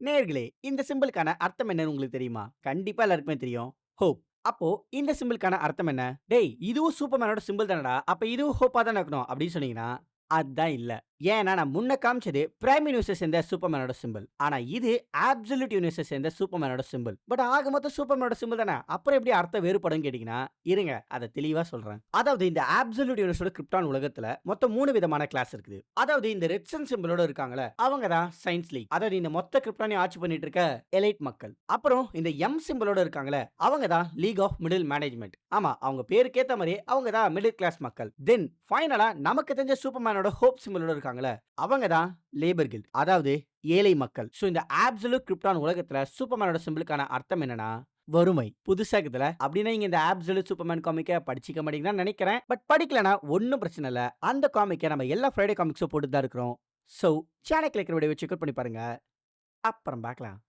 நேயர்களே, இந்த சிம்பலுக்கான அர்த்தம் என்னன்னு உங்களுக்கு தெரியுமா? கண்டிப்பா எல்லாருக்குமே தெரியும். ஹோப். அப்போ இந்த சிம்பலுக்கான அர்த்தம் என்ன? "டேய் இதுவும் சூப்பர்மேனோட சிம்பல் தானடா. அப்ப இதுவும் ஹோப்பா தானே இருக்கணும்." அப்படின்னு சொன்னீங்கன்னா, அதான் இல்ல. ஏன்னா நான் முன்ன காமிச்சது பிரைம் யூனிவர்ஸ சேர்ந்த சூப்பர்மேனோட சிம்பல். ஆனா இது அப்சல்யூட் யூனிவர்ஸ சேர்ந்த சூப்பர்மேனோட சிம்பல். பட் ஆக மொத்தம் சூப்பர்மேனோட சிம்பல் தானே. அப்புறம் எப்படி அர்த்தம் வேறுபடும்னு கேட்டீங்கன்னா, இருங்க அத தெளிவா சொல்றேன். அதாவது இந்த அப்சல்யூட் யூனிவர்ஸோட கிரிப்டான் உலகத்துல மொத்தம் 3 விதமான கிளாஸ் இருக்குது. அதாவது இந்த ரெட் சன் சிம்பலோட இருக்காங்கல்ல, அவங்க தான் சயன்ஸ் லீக். அதாவது இந்த மொத்த கிரிப்டானையும் ஆட்சி பண்ணிட்டு இருக்க எலைட் மக்கள். அப்புறம் இந்த எம் சிம்பலோட இருக்காங்கல்ல, அவங்க தான் லீக் ஆஃப் மிடில் மேனேஜ்மென்ட். ஆமா, அவங்க பேருக்கு ஏத்த மாரி அவங்க தான் மிடில் கிளாஸ் மக்கள். தென் ஃபைனலா நமக்கு தெரிஞ்ச சூப்பர்மேனோட ஹோப் சிம்பலோட இருக்காங்கல்ல, அவங்க தான் லேபர் கில்ட். அதாவது ஏழை மக்கள். சோ இந்த அப்சல்யூட் கிரிப்டான் உலகத்துல சூப்பர்மேனோட சிம்பலுக்கான அர்த்தம் என்னன்னா, வறுமை. புதுசா இருக்குதுல. அப்படின்னா நீங்க இந்த அப்சல்யூட் சூப்பர்மேன் காமிக்க படிச்சுக்க மாட்டீங்கன்னு தான் நெனைக்கிறேன். பட் படிக்கலனா ஒண்ணும் பிரச்சனை இல்ல. அந்த காமிக்க நம்ம எல்லா ஃப்ரைடே காமிக்ஸும் போட்டுட்டு தான் இருக்கிறோம். சோ சேனல்ல இருக்கிற வீடியோவ செக் அவுட் பண்ணி பாருங்க. அப்புறம் பார்க்கலாம்.